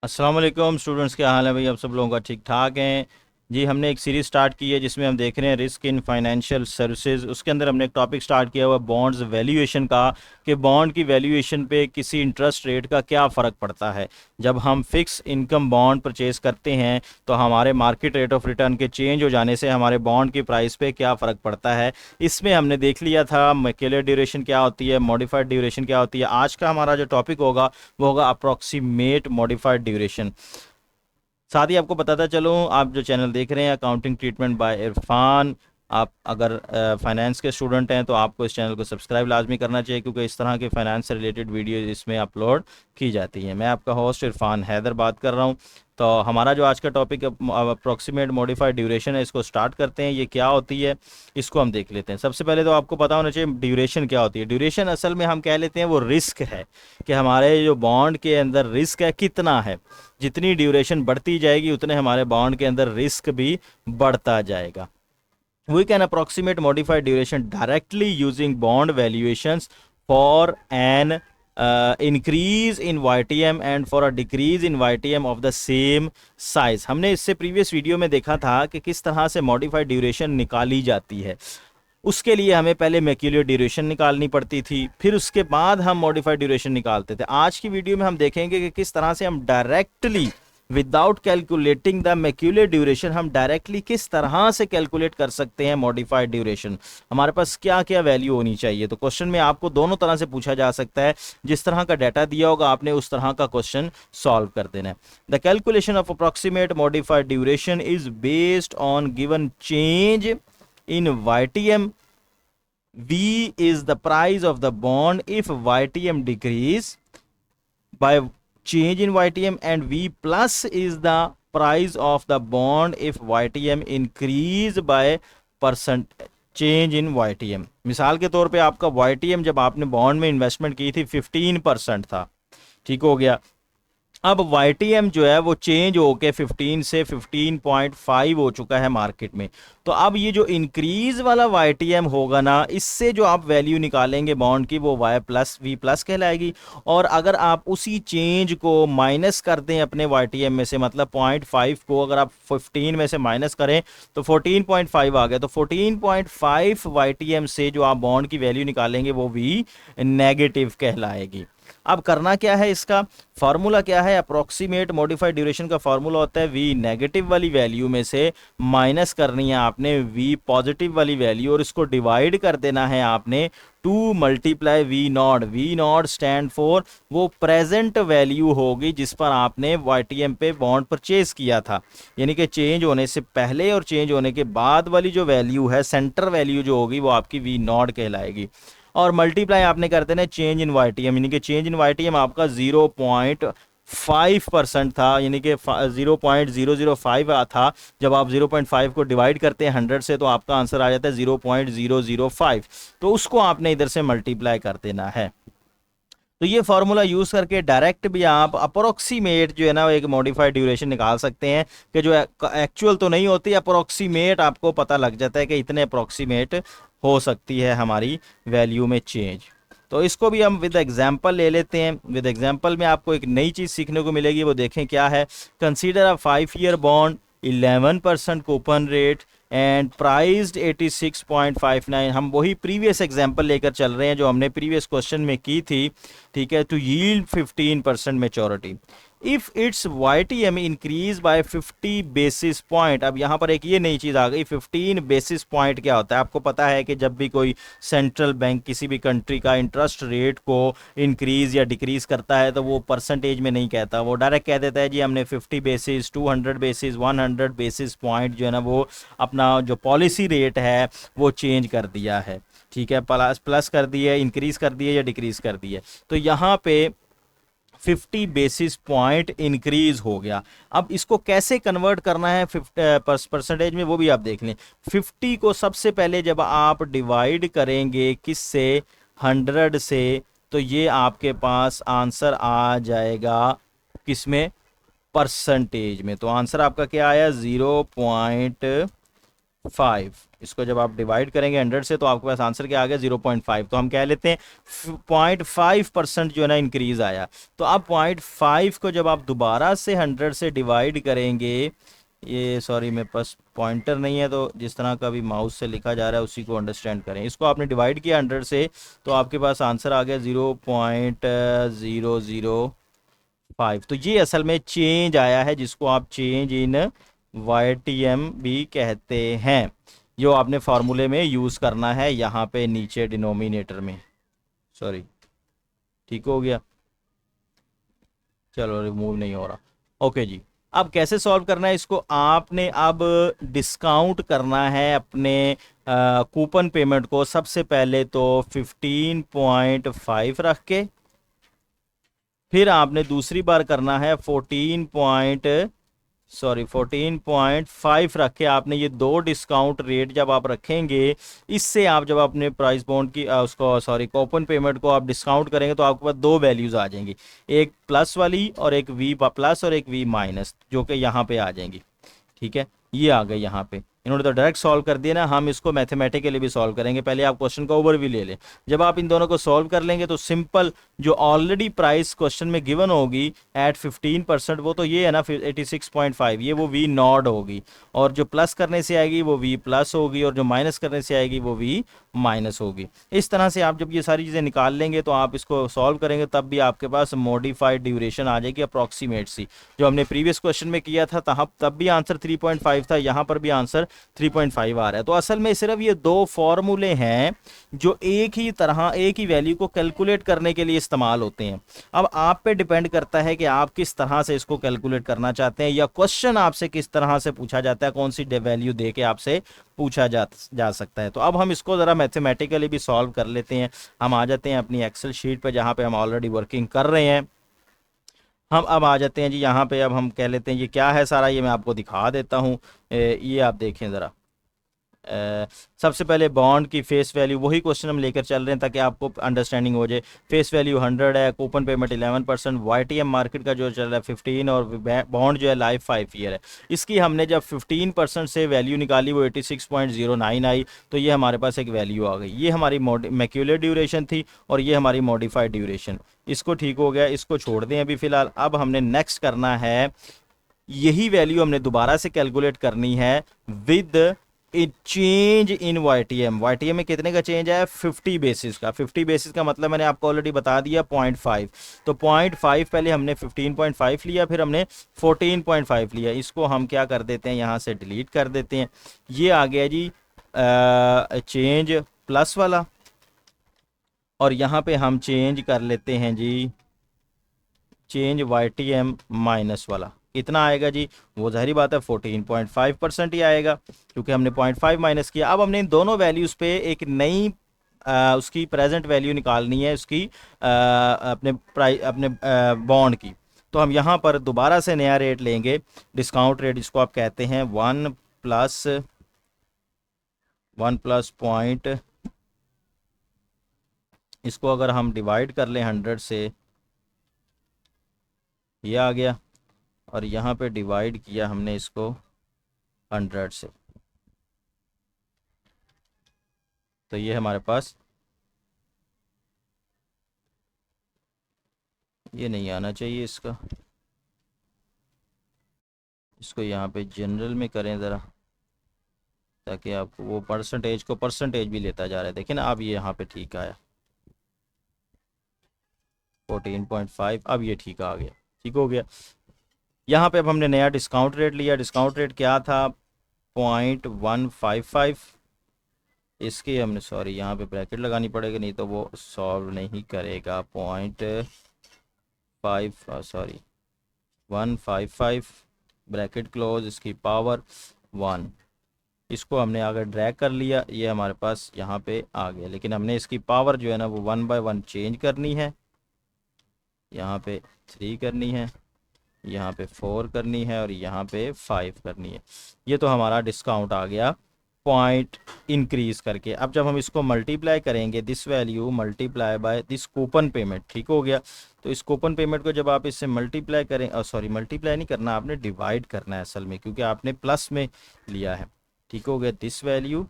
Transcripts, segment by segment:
अस्सलाम वालेकुम स्टूडेंट्स, क्या हाल है भाई? आप सब लोगों का ठीक ठाक हैं जी। हमने एक सीरीज़ स्टार्ट की है जिसमें हम देख रहे हैं रिस्क इन फाइनेंशियल सर्विसेज। उसके अंदर हमने एक टॉपिक स्टार्ट किया हुआ है बॉन्ड्स वैल्यूएशन का, कि बॉन्ड की वैल्यूएशन पे किसी इंटरेस्ट रेट का क्या फ़र्क पड़ता है। जब हम फिक्स इनकम बॉन्ड परचेज़ करते हैं तो हमारे मार्केट रेट ऑफ रिटर्न के चेंज हो जाने से हमारे बॉन्ड की प्राइस पे क्या फ़र्क पड़ता है। इसमें हमने देख लिया था मैक्यूलर ड्यूरेशन क्या होती है, मॉडिफाइड ड्यूरेशन क्या होती है। आज का हमारा जो टॉपिक होगा वो होगा अप्रॉक्सीमेट मॉडिफाइड ड्यूरेशन। साथ ही आपको बताता चलूँ, आप जो चैनल देख रहे हैं अकाउंटिंग ट्रीटमेंट बाय इरफान, आप अगर फाइनेंस के स्टूडेंट हैं तो आपको इस चैनल को सब्सक्राइब लाजमी करना चाहिए, क्योंकि इस तरह के फाइनेंस से रिलेटेड वीडियो इसमें अपलोड की जाती हैं। मैं आपका होस्ट इरफान हैदर बात कर रहा हूँ। तो हमारा जो आज का टॉपिक अप्रॉक्सीमेट मॉडिफाइड ड्यूरेशन है, इसको स्टार्ट करते हैं। ये क्या होती है इसको हम देख लेते हैं। सबसे पहले तो आपको पता होना चाहिए ड्यूरेशन क्या होती है। ड्यूरेशन असल में हम कह लेते हैं वो रिस्क है, कि हमारे जो बॉन्ड के अंदर रिस्क है कितना है। जितनी ड्यूरेशन बढ़ती जाएगी उतने हमारे बॉन्ड के अंदर रिस्क भी बढ़ता जाएगा। We can approximate modified duration directly using bond valuations for an increase in YTM and for a decrease in YTM of the same size। हमने इससे प्रीवियस वीडियो में देखा था कि किस तरह से मॉडिफाइड ड्यूरेशन निकाली जाती है। उसके लिए हमें पहले मैक्यूलर ड्यूरेशन निकालनी पड़ती थी, फिर उसके बाद हम मॉडिफाइड ड्यूरेशन निकालते थे। आज की वीडियो में हम देखेंगे कि किस तरह से हम directly without calculating the macular duration, हम डायरेक्टली किस तरह से कैलकुलेट कर सकते हैं मॉडिफाइड ड्यूरेशन। हमारे पास क्या क्या वैल्यू होनी चाहिए। तो क्वेश्चन में आपको दोनों तरह से पूछा जा सकता है। जिस तरह का डाटा दिया होगा आपने उस तरह का क्वेश्चन सॉल्व कर देना है। The calculation of approximate modified duration is based on given change in YTM. V is the price of the bond if YTM decrease by change in YTM, and V plus is the price of the bond if YTM increase by percent change in YTM। मिसाल के तौर पे आपका YTM जब आपने bond में investment की थी 15% था, ठीक हो गया। अब YTM जो है वो चेंज होके 15 से 15.5 हो चुका है मार्केट में। तो अब ये जो इंक्रीज वाला YTM होगा ना, इससे जो आप वैल्यू निकालेंगे बॉन्ड की वो V प्लस कहलाएगी। और अगर आप उसी चेंज को माइनस कर दें अपने YTM में से, मतलब 0.5 को अगर आप 15 में से माइनस करें तो 14.5 आ गया। तो 14.5 YTM से जो आप बॉन्ड की वैल्यू निकालेंगे वो V नेगेटिव कहलाएगी। अब करना क्या है, इसका फार्मूला क्या है। अप्रोक्सीमेट मॉडिफाइड ड्यूरेशन का फार्मूला होता है V नेगेटिव वाली वैल्यू में से माइनस करनी है आपने V पॉजिटिव वाली वैल्यू, और इसको डिवाइड कर देना है आपने 2 multiply V not. V not stand for वो प्रेजेंट वैल्यू होगी जिस पर आपने YTM पे बॉन्ड परचेज किया था, यानी कि चेंज होने से पहले और चेंज होने के बाद वाली जो वैल्यू है, सेंटर वैल्यू जो होगी वो आपकी V नॉट कहलाएगी। और मल्टीप्लाई आपने कर देना चेंज इन YTM, यानी कि चेंज इन YTM आपका 0.5% था, यानी कि 0.005 था। जब आप 0.5 को डिवाइड करते हैं 100 से तो आपका आंसर आ जाता है 0.005। तो उसको आपने इधर से मल्टीप्लाई कर देना है। तो ये फार्मूला यूज करके डायरेक्ट भी आप अप्रोक्सीमेट जो है ना एक मॉडिफाइड ड्यूरेशन निकाल सकते हैं, कि जो एक्चुअल तो नहीं होती, अप्रोक्सीमेट आपको पता लग जाता है कि इतने अप्रोक्सीमेट हो सकती है हमारी वैल्यू में चेंज। तो इसको भी हम विद एग्जांपल ले लेते हैं। विद एग्जांपल में आपको एक नई चीज़ सीखने को मिलेगी, वो देखें क्या है। Consider a 5 year bond 11% coupon rate and priced 86.59। हम वही प्रीवियस एग्जांपल लेकर चल रहे हैं जो हमने प्रीवियस क्वेश्चन में की थी, ठीक है। To yield 15% maturity if it's YTM increase by 50 basis point. अब यहाँ पर एक ये नई चीज़ आ गई, 15 बेसिस पॉइंट क्या होता है। आपको पता है कि जब भी कोई सेंट्रल बैंक किसी भी कंट्री का इंटरेस्ट रेट को इंक्रीज या डिक्रीज करता है तो वो परसेंटेज में नहीं कहता, वो डायरेक्ट कह देता है जी हमने 50 बेसिस, 200 बेसिस, 100 बेसिस पॉइंट जो है ना वो अपना जो पॉलिसी रेट है वो चेंज कर दिया है, ठीक है। प्लस कर दिए, इंक्रीज कर दिए या डिक्रीज कर दिए। तो यहाँ पे 50 बेसिस पॉइंट इंक्रीज हो गया। अब इसको कैसे कन्वर्ट करना है परसेंटेज में, वो भी आप देख लें। 50 को सबसे पहले जब आप डिवाइड करेंगे किससे, 100 से, तो ये आपके पास आंसर आ जाएगा किसमें, परसेंटेज में। तो आंसर आपका क्या आया, 0.5 5। इसको जब आप डिवाइड करेंगे 100 से तो आपके पास आंसर क्या आ गया 0.5। तो हम कह लेते हैं 0.5% जो है ना इंक्रीज आया। तो अब 0.5 को जब आप दोबारा से 100 से डिवाइड करेंगे, ये सॉरी मेरे पास पॉइंटर नहीं है, तो जिस तरह का भी माउस से लिखा जा रहा है उसी को अंडरस्टैंड करें। इसको आपने डिवाइड किया 100 से तो आपके पास आंसर आ गया 0.005। तो ये असल में चेंज आया है जिसको आप चेंज इन YTM भी कहते हैं, जो आपने फार्मूले में यूज़ करना है यहाँ पे नीचे डिनोमिनेटर में। सॉरी, ठीक हो गया, चलो रिमूव नहीं हो रहा। ओके जी, अब कैसे सॉल्व करना है इसको, आपने अब डिस्काउंट करना है अपने कूपन पेमेंट को। सबसे पहले तो 15.5 रख के, फिर आपने दूसरी बार करना है 14.5 रख के। आपने ये दो डिस्काउंट रेट जब आप रखेंगे, इससे आप जब अपने प्राइस बॉन्ड की उसको सॉरी कूपन पेमेंट को आप डिस्काउंट करेंगे तो आपके पास दो वैल्यूज आ जाएंगी, एक प्लस वाली और एक वी प्लस और एक वी माइनस, जो कि यहाँ पे आ जाएंगी। ठीक है, ये आ गए यहाँ पे। इन्होंने तो डायरेक्ट सॉल्व कर दिया ना, हम इसको मैथमेटिकली भी सॉल्व करेंगे। पहले आप क्वेश्चन का ओवरव्यू ले लें। जब आप इन दोनों को सॉल्व कर लेंगे तो सिंपल जो ऑलरेडी प्राइस क्वेश्चन में गिवन होगी एट 15%, वो तो ये है ना, फिर 86.5, ये वो वी नॉट होगी, और जो प्लस करने से आएगी वो वी प्लस होगी, और जो माइनस करने से आएगी वो वी माइनस होगी। इस तरह से आप जब ये सारी चीज़ें निकाल लेंगे तो आप इसको सॉल्व करेंगे, तब भी आपके पास मॉडिफाइड ड्यूरेशन आ जाएगी अप्रॉक्सीमेट सी, जो हमने प्रीवियस क्वेश्चन में किया था तब भी आंसर 3.5 था, यहाँ पर भी आंसर 3.5 आ रहा है। तो असल में सिर्फ ये दो फॉर्मूले हैं जो एक ही तरह एक ही वैल्यू को कैलकुलेट करने के लिए इस्तेमाल होते हैं। अब आप पे डिपेंड करता है कि आप किस तरह से इसको कैलकुलेट करना चाहते हैं, या क्वेश्चन आपसे किस तरह से पूछा जाता है, कौन सी वैल्यू दे के आपसे पूछा जा सकता है। तो अब हम इसको ज़रा मैथमेटिकली भी सॉल्व कर लेते हैं। हम आ जाते हैं अपनी एक्सेल शीट पे जहाँ पे हम ऑलरेडी वर्किंग कर रहे हैं। हम अब आ जाते हैं जी यहाँ पे, अब हम कह लेते हैं ये क्या है सारा, ये मैं आपको दिखा देता हूँ। ये आप देखें ज़रा। सबसे पहले बॉन्ड की फेस वैल्यू, वही क्वेश्चन हम लेकर चल रहे हैं ताकि आपको अंडरस्टैंडिंग हो जाए। फेस वैल्यू 100 है, कूपन पेमेंट 11%, YTM मार्केट का जो चल रहा है 15, और बॉन्ड जो है लाइफ 5 ईयर है। इसकी हमने जब 15% से वैल्यू निकाली वो 86.09 आई, तो ये हमारे पास एक वैल्यू आ गई। ये हमारी मैक्यूलर ड्यूरेशन थी और ये हमारी मॉडिफाइड ड्यूरेशन। इसको ठीक हो गया, इसको छोड़ दें अभी फ़िलहाल। अब हमने नेक्स्ट करना है, यही वैल्यू हमने दोबारा से कैलकुलेट करनी है विद चेंज इन YTM में कितने का चेंज है, 50 बेसिस का। 50 बेसिस का मतलब मैंने आपको ऑलरेडी बता दिया 0.5। तो 0.5 पहले हमने 15.5 लिया, फिर हमने 14.5 लिया। इसको हम क्या कर देते हैं, यहाँ से डिलीट कर देते हैं। ये आ गया जी चेंज प्लस वाला, और यहाँ पे हम चेंज कर लेते हैं जी चेंज YTM माइनस वाला। कितना आएगा जी, वो जाहिर बात है 14.5% ही आएगा, क्योंकि हमने 0.5 माइनस किया। अब हमने इन दोनों वैल्यूज़ पे एक नई उसकी प्रेजेंट वैल्यू निकालनी है, उसकी अपने बॉन्ड की। तो हम यहाँ पर दोबारा से नया रेट लेंगे, डिस्काउंट रेट जिसको आप कहते हैं 1 प्लस पॉइंट। इसको अगर हम डिवाइड कर लें 100 से, ये आ गया, और यहाँ पे डिवाइड किया हमने इसको 100 से, तो ये हमारे पास, ये नहीं आना चाहिए इसका, इसको यहाँ पे जनरल में करें ज़रा, ताकि आपको वो परसेंटेज को परसेंटेज भी लेता जा रहा है। देखिए ना, अब ये यहाँ पे ठीक आया 14.5, अब ये ठीक आ गया, ठीक हो गया। यहाँ पे अब हमने नया डिस्काउंट रेट लिया। डिस्काउंट रेट क्या था, 0.155। इसकी हमने सॉरी यहाँ पे ब्रैकेट लगानी पड़ेगी, नहीं तो वो सॉल्व नहीं करेगा। 155 ब्रैकेट क्लोज, इसकी पावर 1। इसको हमने अगर ड्रैग कर लिया, ये हमारे पास यहाँ पे आ गया, लेकिन हमने इसकी पावर जो है ना वो 1/1 चेंज करनी है। यहाँ पे 3 करनी है, यहाँ पे 4 करनी है, और यहाँ पे 5 करनी है। ये तो हमारा डिस्काउंट आ गया पॉइंट इंक्रीज करके। अब जब हम इसको मल्टीप्लाई करेंगे, this value multiply by this coupon payment, ठीक हो गया। तो इस कूपन पेमेंट को जब आप इससे मल्टीप्लाई करें, सॉरी मल्टीप्लाई नहीं करना, आपने डिवाइड करना है असल में, क्योंकि आपने प्लस में लिया है, ठीक हो गया, this value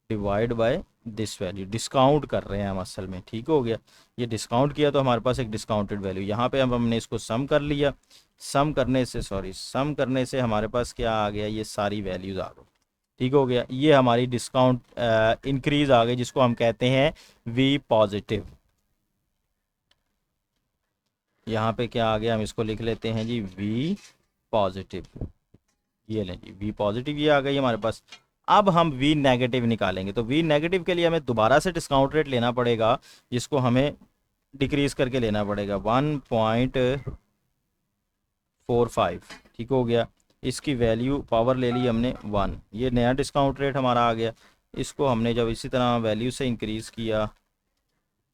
divide by this value, discount कर रहे हैं हम असल में, ठीक हो गया। ये डिस्काउंट किया तो हमारे पास एक डिस्काउंटेड वैल्यू, यहाँ पे अब हमने इसको सम कर लिया, सम करने से हमारे पास क्या आ गया, ये सारी वैल्यूज आ गई, ठीक हो गया। ये हमारी डिस्काउंट इंक्रीज आ गई, जिसको हम कहते हैं वी पॉजिटिव। यहाँ पे क्या आ गया, हम इसको लिख लेते हैं जी वी पॉजिटिव, ये लें जी वी पॉजिटिव, ये आ गई हमारे पास। अब हम वी नेगेटिव निकालेंगे, तो वी नेगेटिव के लिए हमें दोबारा से डिस्काउंट रेट लेना पड़ेगा, जिसको हमें डिक्रीज करके लेना पड़ेगा 1.45, ठीक हो गया। इसकी वैल्यू पावर ले ली हमने 1, ये नया डिस्काउंट रेट हमारा आ गया। इसको हमने जब इसी तरह वैल्यू से इंक्रीज किया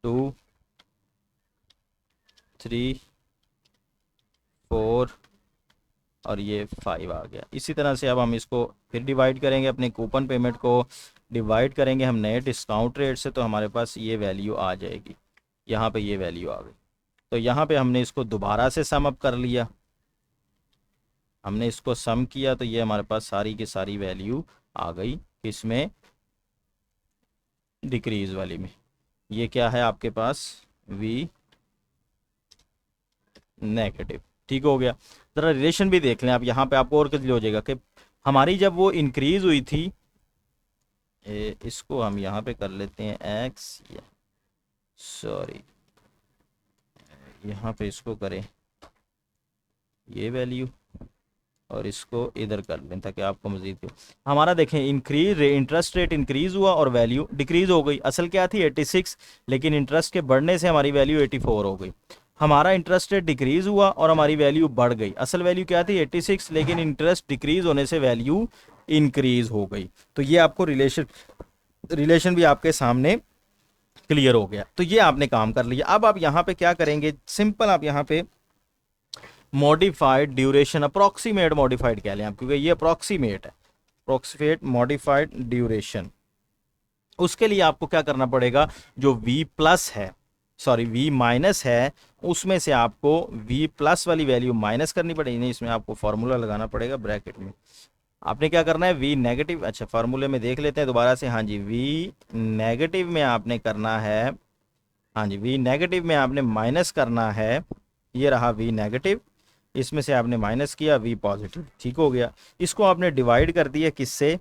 2, 3, 4 और ये 5 आ गया। इसी तरह से अब हम इसको फिर डिवाइड करेंगे, अपने कूपन पेमेंट को डिवाइड करेंगे हम नए डिस्काउंट रेट से, तो हमारे पास ये वैल्यू आ जाएगी, यहाँ पे ये वैल्यू आ गई। तो यहाँ पे हमने इसको दोबारा से सम अप कर लिया, हमने इसको सम किया तो ये हमारे पास सारी की सारी वैल्यू आ गई, इसमें डिक्रीज वाली में। ये क्या है आपके पास, वी नेगेटिव, ठीक हो गया। ज़रा रिलेशन भी देख लें आप, यहाँ पे आपको और क्लियर हो जाएगा कि हमारी जब वो इंक्रीज हुई थी, इसको हम यहाँ पे कर लेते हैं एक्स, सॉरी यहाँ पे इसको करें ये वैल्यू और इसको इधर कर लें ताकि आपको मजीद हमारा देखें इंक्रीज इंटरेस्ट रेट इंक्रीज हुआ और वैल्यू डिक्रीज हो गई। असल क्या थी 86, लेकिन इंटरेस्ट के बढ़ने से हमारी वैल्यू 84 हो गई। हमारा इंटरेस्ट रेट डिक्रीज हुआ और हमारी वैल्यू बढ़ गई। असल वैल्यू क्या थी 86, लेकिन इंटरेस्ट डिक्रीज होने से वैल्यू इंक्रीज हो गई। तो ये आपको रिलेशन भी आपके सामने क्लियर हो गया। तो ये आपने काम कर लिया। अब आप यहाँ पे क्या करेंगे, सिंपल आप यहाँ पे मॉडिफाइड ड्यूरेशन, अप्रोक्सीमेट मॉडिफाइड कह लें आप, क्योंकि ये अप्रोक्सीमेट है, अप्रोक्सीमेट मॉडिफाइड ड्यूरेशन। उसके लिए आपको क्या करना पड़ेगा, जो v प्लस है, सॉरी v माइनस है, उसमें से आपको v प्लस वाली वैल्यू माइनस करनी पड़ेगी। नहीं, इसमें आपको फॉर्मूला लगाना पड़ेगा ब्रैकेट में। आपने क्या करना है, v नेगेटिव, अच्छा फार्मूले में देख लेते हैं दोबारा से, हाँ जी v नेगेटिव में आपने करना है, हाँ जी v नेगेटिव में आपने माइनस करना है, ये रहा v नेगेटिव, इसमें से आपने माइनस किया v पॉजिटिव, ठीक हो गया। इसको आपने डिवाइड कर दिया किससे,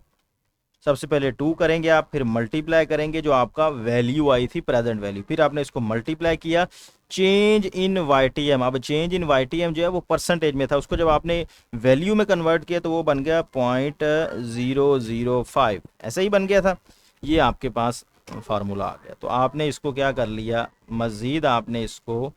सबसे पहले 2 करेंगे आप, फिर मल्टीप्लाई करेंगे जो आपका वैल्यू आई थी प्रेजेंट वैल्यू, फिर आपने इसको मल्टीप्लाई किया, चेंज इन वाईटीएम। अब चेंज इन वाईटीएम जो है वो परसेंटेज में था, उसको जब आपने वैल्यू में कन्वर्ट किया तो वो बन गया 0.005, ऐसा ही बन गया था। ये आपके पास फार्मूला आ गया। तो आपने इसको क्या कर लिया, मज़ीद आपने इसको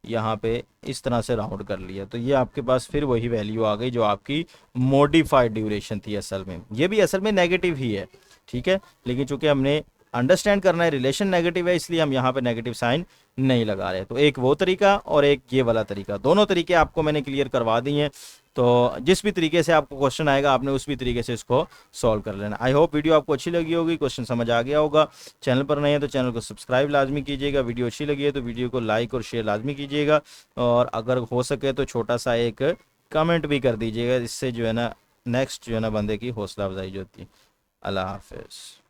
यहाँ पे इस तरह से राउंड कर लिया, तो ये आपके पास फिर वही वैल्यू आ गई जो आपकी मॉडिफाइड ड्यूरेशन थी। असल में ये भी असल में नेगेटिव ही है, ठीक है, लेकिन चूंकि हमने अंडरस्टैंड करना है रिलेशन नेगेटिव है, इसलिए हम यहाँ पे नेगेटिव साइन नहीं लगा रहे। तो एक वो तरीका और एक ये वाला तरीका, दोनों तरीके आपको मैंने क्लियर करवा दिए हैं। तो जिस भी तरीके से आपको क्वेश्चन आएगा आपने उस भी तरीके से इसको सॉल्व कर लेना। आई होप वीडियो आपको अच्छी लगी होगी, क्वेश्चन समझ आ गया होगा। चैनल पर नए हैं तो चैनल को सब्सक्राइब लाजमी कीजिएगा, वीडियो अच्छी लगी है तो वीडियो को लाइक और शेयर लाजमी कीजिएगा, और अगर हो सके तो छोटा सा एक कमेंट भी कर दीजिएगा, इससे जो है ना नेक्स्ट जो है ना बंदे की हौसला अफजाई जो होती है। अल्लाह हाफिज़।